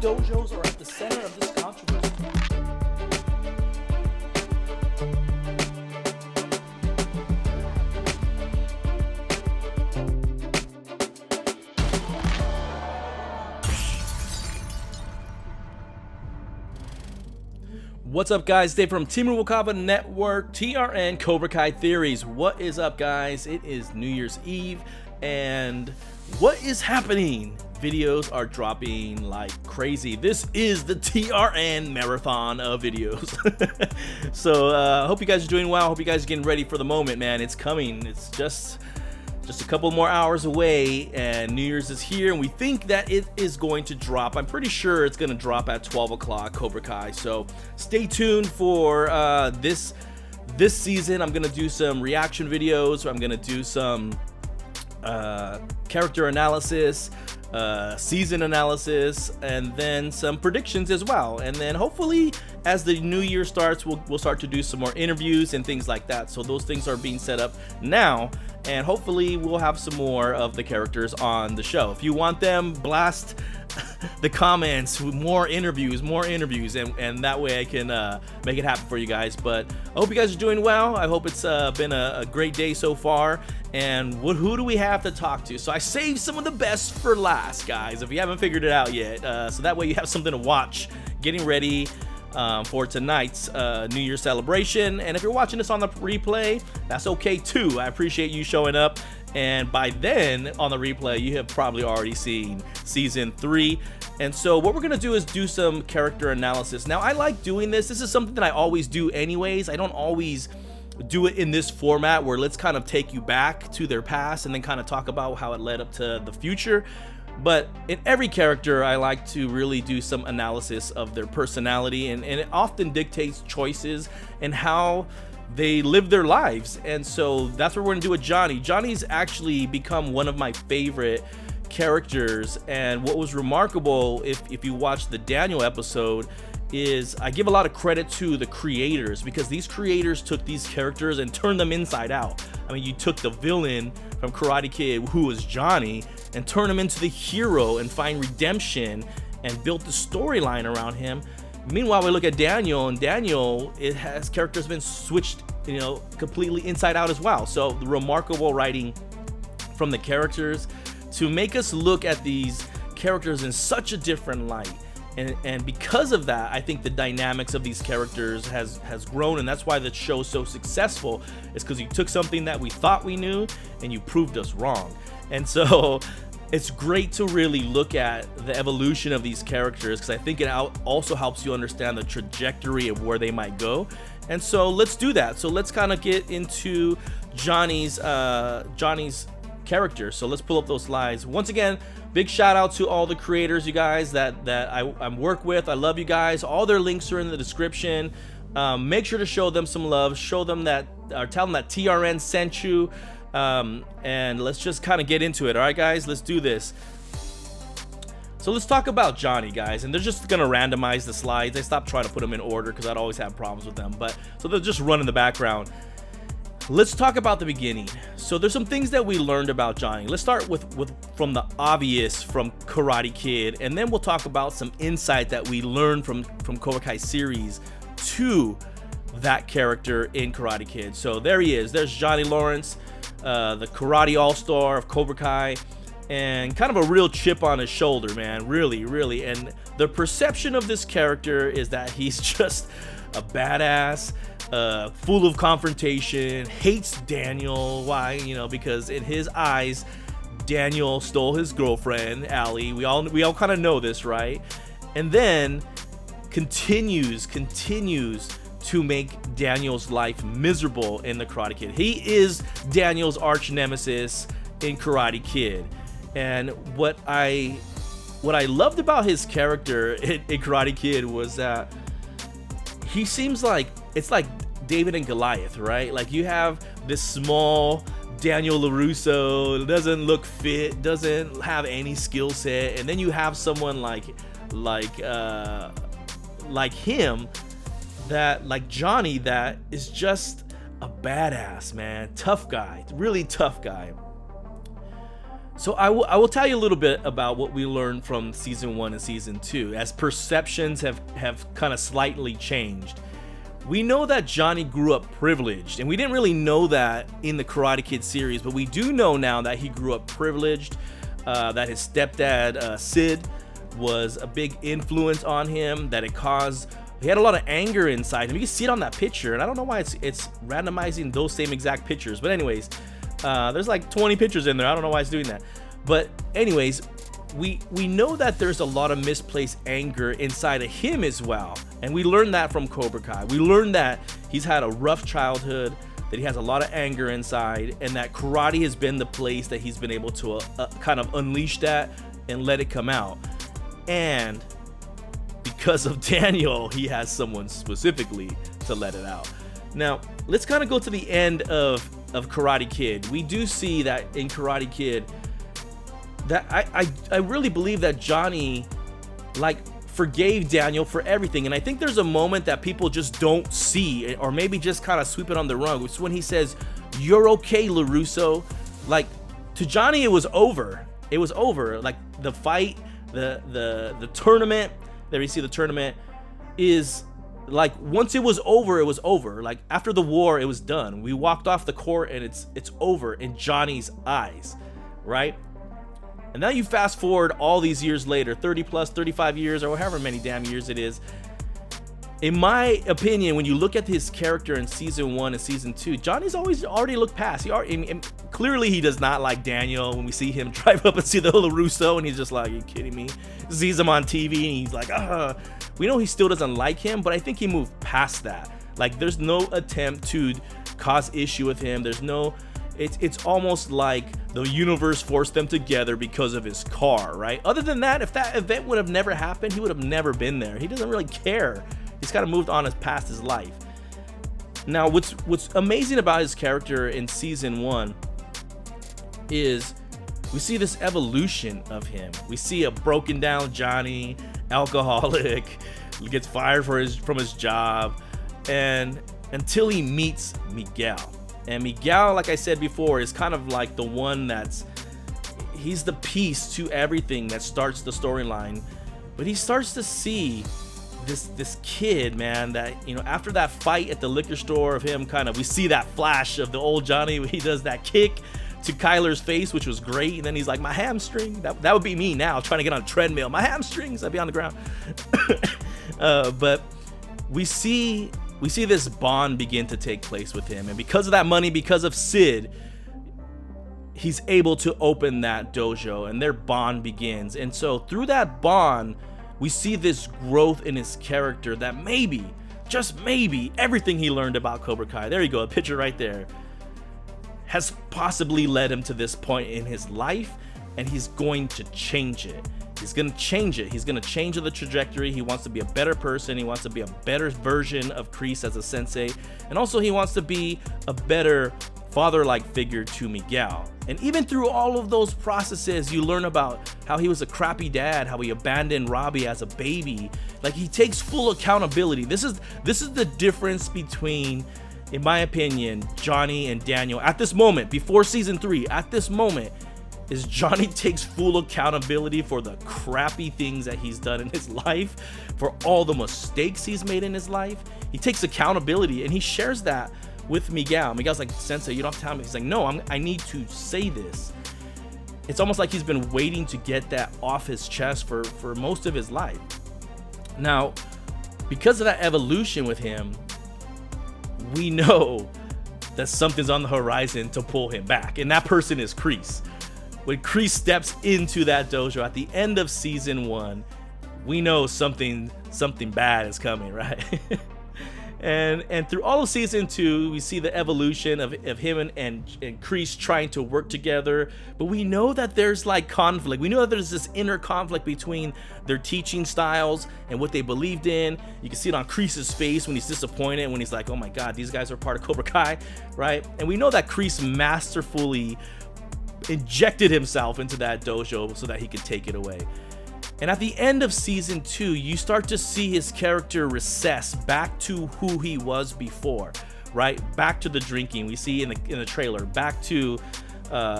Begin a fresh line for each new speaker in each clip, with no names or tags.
dojos are at the center of this controversy. What's up, guys? Dave from Team Rubalcaba Network, TRN Cobra Kai Theories. What is up, guys? It is New Year's Eve, and what is happening? Videos are dropping like crazy. This is the TRN marathon of videos. So I hope you guys are doing well. I hope you guys are getting ready for the moment, man. It's coming. It's just a couple more hours away, and New Year's is here, and we think that it is going to drop. I'm pretty sure it's going to drop at 12 o'clock, Cobra Kai. So stay tuned for this season. I'm going to do some reaction videos. I'm going to do some character analysis, season analysis, and then some predictions as well. And then hopefully, as the new year starts, we'll start to do some more interviews and things like that. So those things are being set up now, and hopefully we'll have some more of the characters on the show. If you want them, blast the comments with more interviews, and that way I can make it happen for you guys. But I hope you guys are doing well. I hope it's been a great day so far. And who do we have to talk to? So I saved some of the best for last, guys, if you haven't figured it out yet. So that way you have something to watch getting ready for tonight's New Year celebration. And if you're watching this on the replay, that's okay too. I appreciate you showing up. And by then, on the replay, you have probably already seen season 3. And so what we're gonna do is do some character analysis. Now, I like doing this. This is something that I always do anyways. I don't always do it in this format where let's kind of take you back to their past and then kind of talk about how it led up to the future. But in every character, I like to really do some analysis of their personality, and it often dictates choices and how they live their lives. And so that's what we're gonna do with Johnny. Johnny's actually become one of my favorite characters, and what was remarkable, if you watch the Daniel episode, is I give a lot of credit to the creators, because these creators took these characters and turned them inside out. I mean, you took the villain from Karate Kid, who was Johnny, and turned him into the hero and find redemption and built the storyline around him. Meanwhile, we look at Daniel, and Daniel, it has characters been switched, completely inside out as well. So the remarkable writing from the characters to make us look at these characters in such a different light. And because of that, I think the dynamics of these characters has grown, and that's why the show's so successful, is because you took something that we thought we knew and you proved us wrong. And so it's great to really look at the evolution of these characters, because I think it also helps you understand the trajectory of where they might go. And so let's do that. So let's kind of get into Johnny's character. So let's pull up those slides. Once again, big shout out to all the creators, you guys, that I work with. I love you guys. All their links are in the description. Make sure to show them some love. Show them that, or tell them that TRN sent you. And let's just kind of get into it. All right, guys, let's do this. So let's talk about Johnny, guys, and they're just gonna randomize the slides. I stopped trying to put them in order because I'd always have problems with them, but so they'll just run in the background. Let's talk about the beginning. So there's some things that we learned about Johnny. Let's start with from the obvious from Karate Kid, and then we'll talk about some insight that we learned from Cobra Kai series to that character in Karate Kid. So there he is. There's Johnny Lawrence, the karate all-star of Cobra Kai, and kind of a real chip on his shoulder, man. Really. And the perception of this character is that he's just a badass, full of confrontation, hates Daniel. Why? Because in his eyes, Daniel stole his girlfriend, Allie. We all kind of know this, right? And then continues to make Daniel's life miserable in the Karate Kid. He is Daniel's arch nemesis in Karate Kid. And what I loved about his character in Karate Kid was that he seems like it's like David and Goliath, right? Like you have this small Daniel LaRusso, doesn't look fit, doesn't have any skill set, and then you have someone like him, that like Johnny, that is just a badass, man, tough guy, really tough guy. So I will tell you a little bit about what we learned from season 1 and season 2, as perceptions have kind of slightly changed. We know that Johnny grew up privileged, and we didn't really know that in the Karate Kid series, but we do know now that he grew up privileged, that his stepdad, Sid, was a big influence on him, that he had a lot of anger inside him. You can see it on that picture, and I don't know why it's randomizing those same exact pictures, but anyways, there's like 20 pictures in there. I don't know why it's doing that. But anyways, we know that there's a lot of misplaced anger inside of him as well. And we learned that from Cobra Kai. We learned that he's had a rough childhood, that he has a lot of anger inside, and that karate has been the place that he's been able to kind of unleash that and let it come out. And because of Daniel, he has someone specifically to let it out. Now, let's kind of go to the end of Karate Kid. We do see that in Karate Kid that I really believe that Johnny forgave Daniel for everything. And I think there's a moment that people just don't see, or maybe just kind of sweep it on the rug. It's when he says, "You're okay, LaRusso." Like, to Johnny, it was over. It was over. Like, the fight, the tournament, there you see the tournament is like, once it was over, it was over. Like, after the war, it was done. We walked off the court and it's over in Johnny's eyes, right? And now you fast forward all these years later, 30 plus, 35 years, or however many damn years it is. In my opinion, when you look at his character in season 1 and season 2, Johnny's already looked past. Clearly he does not like Daniel. When we see him drive up and see the LaRusso, and he's just like, "Are you kidding me?" Sees him on TV and he's like, We know he still doesn't like him, but I think he moved past that. Like, there's no attempt to cause issue with him. It's almost like the universe forced them together because of his car, right? Other than that, if that event would have never happened, he would have never been there. He doesn't really care. He's kind of moved on past his life. Now, what's amazing about his character in season 1 is we see this evolution of him. We see a broken down Johnny, alcoholic, gets fired from his job, and until he meets Miguel. And Miguel, like I said before, is kind of like the one he's the piece to everything that starts the storyline. But he starts to see this kid, man, that, after that fight at the liquor store of him, we see that flash of the old Johnny when he does that kick to Kyler's face, which was great. And then he's like, "My hamstring." That would be me now, trying to get on a treadmill. My hamstrings, I'd be on the ground. But we see this bond begin to take place with him. And because of that money, because of Sid, he's able to open that dojo, and their bond begins. And so through that bond, we see this growth in his character that maybe, just maybe, everything he learned about Cobra Kai, there you go, a picture right there, has possibly led him to this point in his life, and he's going to change it. He's going to change it. He's going to change the trajectory. He wants to be a better person. He wants to be a better version of Kreese as a sensei. And also he wants to be a better father-like figure to Miguel. And even through all of those processes, you learn about how he was a crappy dad, how he abandoned Robbie as a baby. Like, he takes full accountability. This is the difference between, in my opinion, Johnny and Daniel at this moment, before season 3, at this moment, is Johnny takes full accountability for the crappy things that he's done in his life, for all the mistakes he's made in his life. He takes accountability, and he shares that with Miguel. Miguel's like, "Sensei, you don't have to tell me." He's like, "No, I need to say this." It's almost like he's been waiting to get that off his chest for most of his life. Now, because of that evolution with him, we know that something's on the horizon to pull him back, and that person is Kreese. When Kreese steps into that dojo at the end of season 1, we know something bad is coming, right? And through all of season 2, we see the evolution of him and Kreese trying to work together. But we know that there's like conflict. We know that there's this inner conflict between their teaching styles and what they believed in. You can see it on Kreese's face when he's disappointed, when he's like, "Oh my God, these guys are part of Cobra Kai," right? And we know that Kreese masterfully injected himself into that dojo so that he could take it away. And at the end of season 2, you start to see his character recess back to who he was before, right? Back to the drinking. We see in the trailer, back to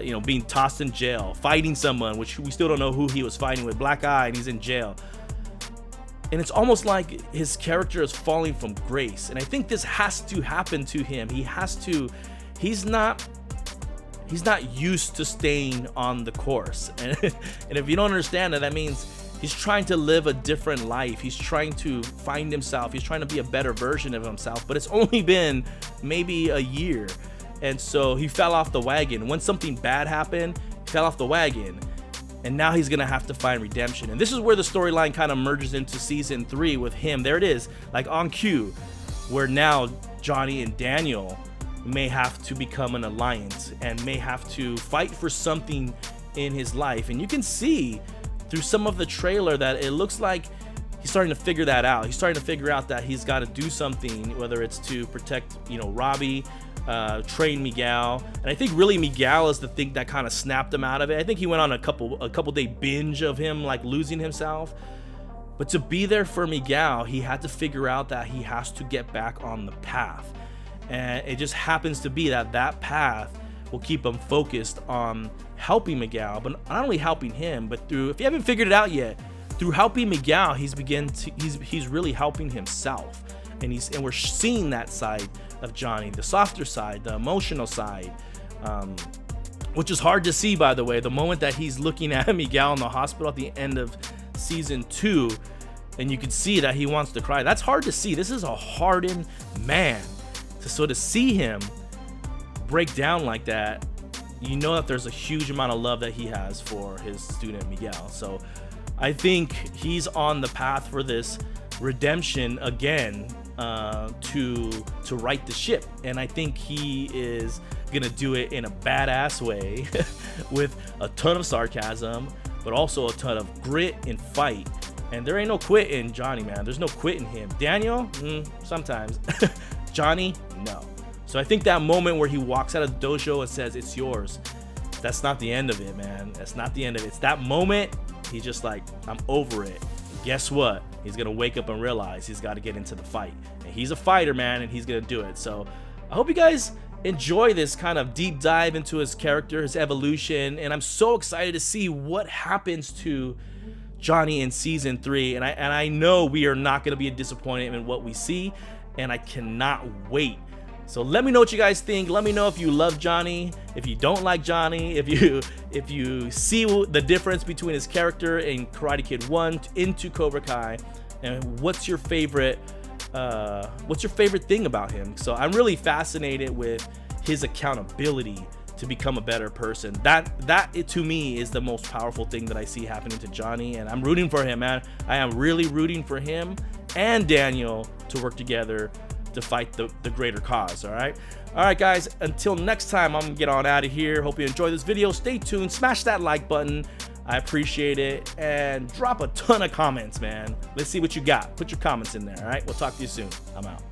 you know, being tossed in jail, fighting someone, which we still don't know who he was fighting with, black eye, and he's in jail. And it's almost like his character is falling from grace. And I think this has to happen to him. He's not used to staying on the course. And if you don't understand that, that means he's trying to live a different life. He's trying to find himself. He's trying to be a better version of himself. But it's only been maybe a year. And so he fell off the wagon. When something bad happened, he fell off the wagon. And now he's going to have to find redemption. And this is where the storyline kind of merges into season 3 with him. There it is, like on cue, where now Johnny and Daniel may have to become an alliance and may have to fight for something in his life. And you can see through some of the trailer that it looks like he's starting to figure that out. He's starting to figure out that he's got to do something, whether it's to protect, you know, Robbie, train Miguel. And I think really Miguel is the thing that kind of snapped him out of it. I think he went on a couple day binge of him like losing himself. But to be there for Miguel, he had to figure out that he has to get back on the path. And it just happens to be that that path will keep him focused on helping Miguel, but not only helping him, but through, if you haven't figured it out yet, through helping Miguel, he's really helping himself. And we're seeing that side of Johnny, the softer side, the emotional side, which is hard to see, by the way. The moment that he's looking at Miguel in the hospital at the end of season 2, and you can see that he wants to cry. That's hard to see. This is a hardened man. So to see him break down like that, you know that there's a huge amount of love that he has for his student Miguel. So I think he's on the path for this redemption again, to right the ship. And I think he is gonna do it in a badass way with a ton of sarcasm, but also a ton of grit and fight. And there ain't no quit in Johnny, man. There's no quit in him. Daniel, sometimes. Johnny, no. So I think that moment where he walks out of the dojo and says, "It's yours," that's not the end of it, man. That's not the end of it. It's that moment he's just like, "I'm over it." Guess what? He's gonna wake up and realize he's got to get into the fight. And he's a fighter, man, and he's gonna do it. So I hope you guys enjoy this kind of deep dive into his character, his evolution, and I'm so excited to see what happens to Johnny in season 3. And I know we are not gonna be disappointed in what we see, and I cannot wait. So let me know what you guys think. Let me know if you love Johnny, if you don't like Johnny, if you see the difference between his character in Karate Kid 1 into Cobra Kai, and what's your favorite thing about him. So I'm really fascinated with his accountability to become a better person. That to me is the most powerful thing that I see happening to Johnny, and I'm rooting for him, man. I am really rooting for him and Daniel to work together to fight the greater cause. All right guys, until next time, I'm gonna get on out of here. Hope you enjoyed this video. Stay tuned, smash that like button, I appreciate it, and drop a ton of comments, man. Let's see what you got. Put your comments in there. All right, we'll talk to you soon. I'm out.